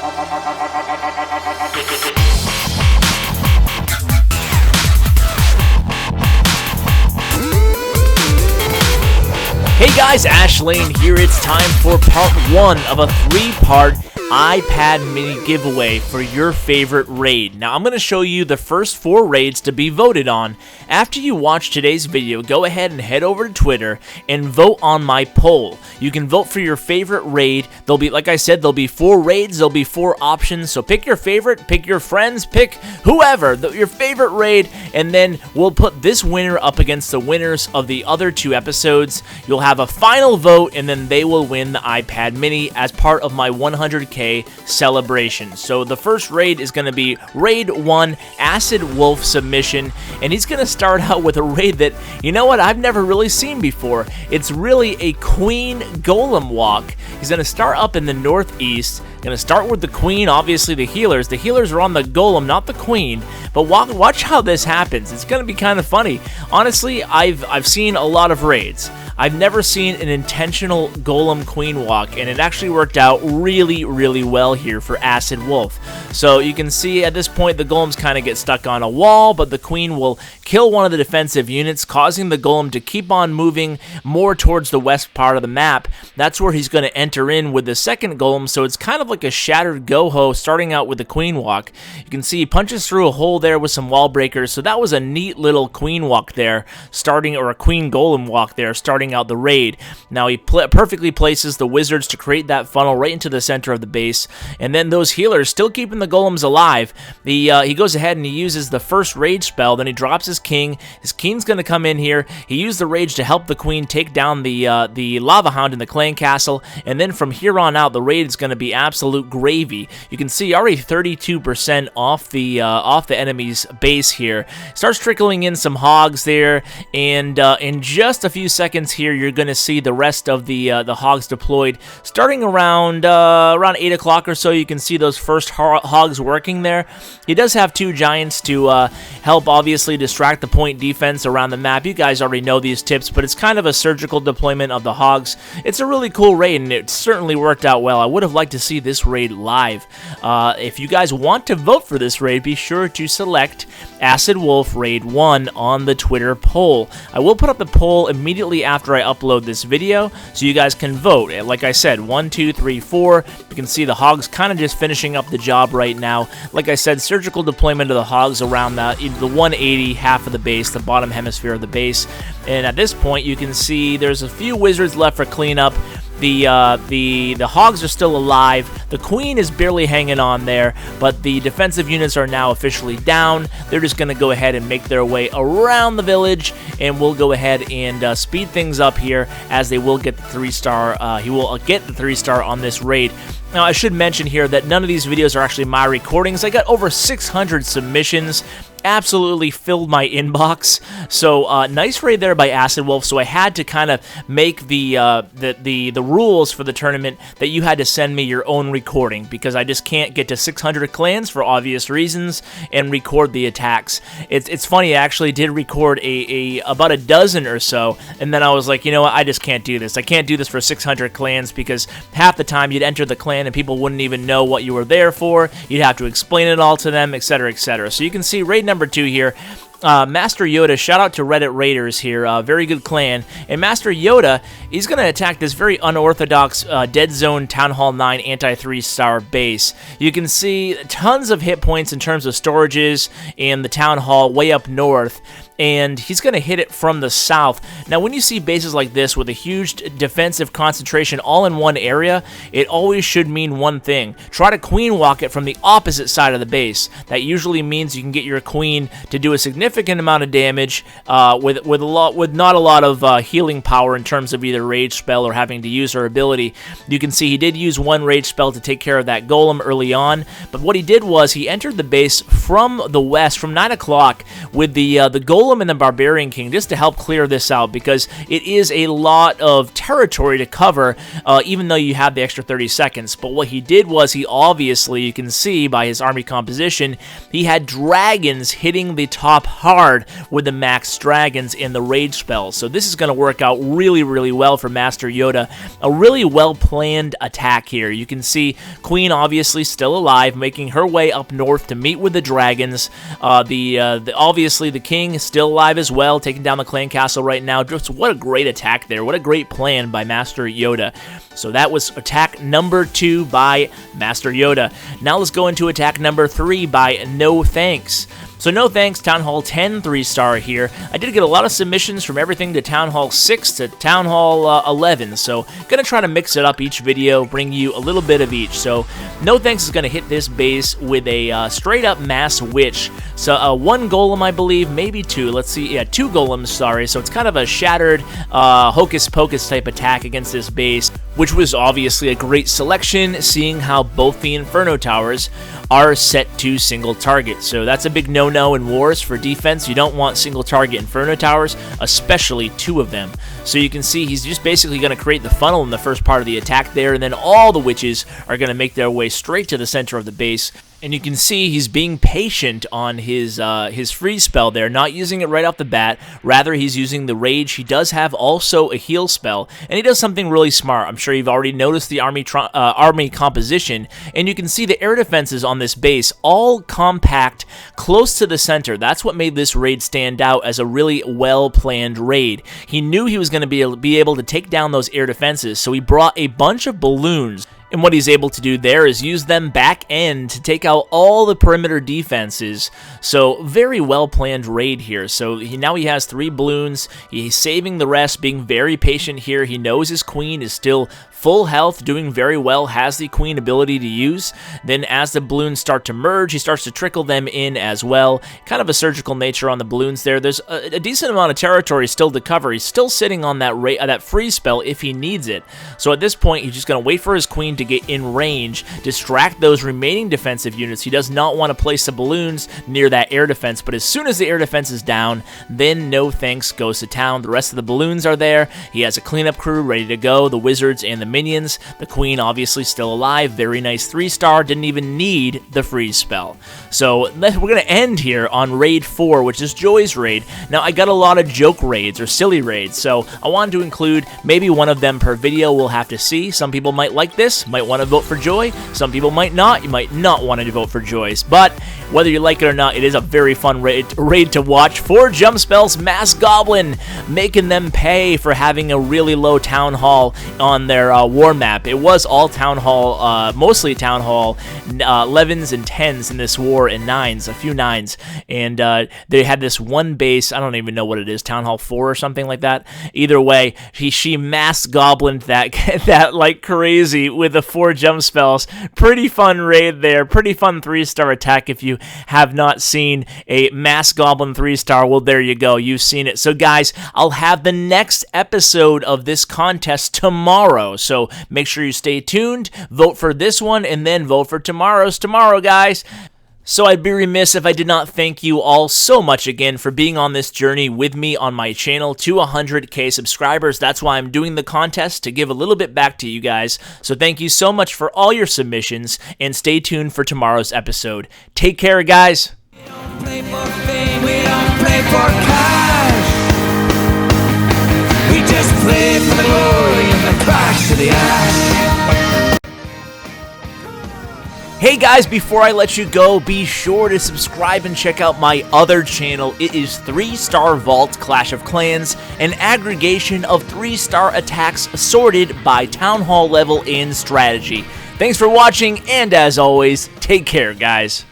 Hey guys, Ash Lane here. It's time for part 1 of a 3-part iPad mini giveaway for your favorite raid. Now I'm going to show you the first 4 raids to be voted on. After you watch today's video, go ahead and head over to Twitter and vote on my poll. You can vote for your favorite raid. There'll be, like I said, there'll be 4 raids, there'll be 4 options, so pick your favorite, pick your friends, pick whoever, your favorite raid, and then we'll put this winner up against the winners of the other 2 episodes. You'll have a final vote, and then they will win the iPad mini as part of my 100K celebration. So the first raid is going to be Raid 1, Acid Wolf Submission, and he's going to start out with a raid that, you know what, I've never really seen before. It's really a Queen Golem walk. He's going to start up in the northeast, going to start with the Queen, obviously the healers. The healers are on the Golem, not the Queen, but watch how this happens. It's going to be kind of funny. Honestly, I've seen a lot of raids. I've never seen an intentional Golem Queen walk, and it actually worked out really, really well here for Acid Wolf. So you can see at this point the Golems kind of get stuck on a wall, but the Queen will kill one of the defensive units, causing the Golem to keep on moving more towards the west part of the map. That's where he's going to enter in with the second Golem, so it's kind of like a shattered Goho starting out with the Queen walk. You can see he punches through a hole there with some wall breakers, so that was a neat little Queen walk there, or a Queen Golem walk there, starting out the raid. Now he perfectly places the wizards to create that funnel right into the center of the base, and then those healers still keeping the golems alive. He goes ahead and he uses the first rage spell, then he drops his king. His king's going to come in here. He used the rage to help the queen take down the lava hound in the clan castle, and then from here on out the raid is going to be absolute gravy. You can see already 32% off the enemy's base here. Starts trickling in some hogs there, and in just a few seconds here you're going to see the rest of the hogs deployed. Starting around 8 o'clock or so, you can see those first hogs working there. He does have 2 giants to help obviously distract the point defense around the map. You guys already know these tips, but it's kind of a surgical deployment of the hogs. It's a really cool raid, and it certainly worked out well. I would have liked to see this raid live. If you guys want to vote for this raid, be sure to select Acid Wolf Raid 1 on the Twitter poll. I will put up the poll immediately after I upload this video, so you guys can vote. Like I said, 1, 2, 3, 4. You can see the hogs kind of just finishing up the job right now. Like I said, surgical deployment of the hogs around the 180, half of the base, the bottom hemisphere of the base. And at this point, you can see there's a few wizards left for cleanup. The hogs are still alive. The queen is barely hanging on there, but the defensive units are now officially down. They're just going to go ahead and make their way around the village, and we'll go ahead and speed things up here as they will get the 3-star. He will get the 3-star on this raid. Now, I should mention here that none of these videos are actually my recordings. I got over 600 submissions. Absolutely filled my inbox. So nice raid there by Acid Wolf. So I had to kind of make the rules for the tournament that you had to send me your own recording, because I just can't get to 600 clans for obvious reasons and record the attacks. It's funny, I actually did record about a dozen or so, and then I was like, you know what, I just can't do this. I can't do this for 600 clans, because half the time you'd enter the clan and people wouldn't even know what you were there for. You'd have to explain it all to them, etc., etc. So you can see raid number 2 here. Master Yoda, shout out to Reddit Raiders here, very good clan. And Master Yoda, he's going to attack this very unorthodox Dead Zone Town Hall 9 anti-3-star base. You can see tons of hit points in terms of storages in the Town Hall way up north, and he's going to hit it from the south. Now, when you see bases like this with a huge defensive concentration all in one area, it always should mean one thing. Try to queen walk it from the opposite side of the base. That usually means you can get your queen to do a significant amount of damage with not a lot of healing power in terms of either rage spell or having to use her ability. You can see he did use one rage spell to take care of that golem early on, but what he did was he entered the base from the west, from 9 o'clock, with the golem Golem and the Barbarian King just to help clear this out, because it is a lot of territory to cover, even though you have the extra 30 seconds. But what he did was, he obviously, you can see by his army composition, he had dragons hitting the top hard with the max dragons in the rage spells. So this is going to work out really, really well for Master Yoda. A really well-planned attack here. You can see Queen obviously still alive, making her way up north to meet with the dragons. Obviously the king is still alive as well, taking down the clan castle right now. Just what a great attack there. What a great plan by Master Yoda. So that was attack number 2 by Master Yoda. Now let's go into attack number 3 by No Thanks. So No Thanks, Town Hall 10 3-star here. I did get a lot of submissions from everything to Town Hall 6 to Town Hall 11, so going to try to mix it up each video, bring you a little bit of each. So No Thanks is going to hit this base with a straight-up Mass Witch. So 1 Golem, I believe, maybe 2. Let's see, yeah, 2 Golems, sorry. So it's kind of a shattered Hocus Pocus type attack against this base, which was obviously a great selection, seeing how both the Inferno Towers are set to single target. So that's a big no-no in wars for defense. You don't want single target Inferno Towers, especially 2 of them. So you can see he's just basically going to create the funnel in the first part of the attack there, and then all the witches are going to make their way straight to the center of the base. And you can see he's being patient on his freeze spell there, not using it right off the bat. Rather, he's using the rage. He does have also a heal spell, and he does something really smart. I'm sure you've already noticed the army composition, and you can see the air defenses on this base all compact close to the center. That's what made this raid stand out as a really well-planned raid. He knew he was going to be able to take down those air defenses, so he brought a bunch of balloons. And what he's able to do there is use them back end to take out all the perimeter defenses. So very well planned raid here. So now he has 3 balloons. He's saving the rest, being very patient here. He knows his queen is still full health, doing very well, has the queen ability to use. Then as the balloons start to merge, he starts to trickle them in as well. Kind of a surgical nature on the balloons there. There's a decent amount of territory still to cover. He's still sitting on that freeze spell if he needs it. So at this point, he's just going to wait for his queen to get in range, distract those remaining defensive units. He does not want to place the balloons near that air defense, but as soon as the air defense is down, then No Thanks goes to town. The rest of the balloons are there. He has a cleanup crew ready to go, the wizards and the minions. The queen obviously still alive, very nice 3-star, didn't even need the freeze spell. So we're going to end here on raid 4, which is Joy's raid. Now I got a lot of joke raids or silly raids, so I wanted to include maybe one of them per video. We'll have to see. Some people might like this, might want to vote for Joy. Some people might not. You might not want to vote for Joy's, but whether you like it or not, it is a very fun raid to watch. 4 jump spells, Mass Goblin, making them pay for having a really low Town Hall on their war map. It was all Town Hall, mostly Town Hall 11s and 10s in this war, and 9s, a few 9s, and they had this one base, I don't even know what it is, Town Hall 4 or something like that. Either way, she Mass Goblined that like crazy with the 4 jump spells. Pretty fun raid there, pretty fun 3-star attack. If you have not seen a Mass Goblin 3-star, well, there you go, you've seen it. So guys, I'll have the next episode of this contest tomorrow, so make sure you stay tuned, vote for this one, and then vote for tomorrow's tomorrow, guys. So I'd be remiss if I did not thank you all so much again for being on this journey with me on my channel to 100K subscribers. That's why I'm doing the contest, to give a little bit back to you guys. So thank you so much for all your submissions, and stay tuned for tomorrow's episode. Take care, guys. We don't play for fame, we don't play for cash. We just play for the glory and the clash of the ash. Hey guys, before I let you go, be sure to subscribe and check out my other channel. It is 3-Star Vault Clash of Clans, an aggregation of 3-star attacks sorted by Town Hall level and strategy. Thanks for watching, and as always, take care, guys.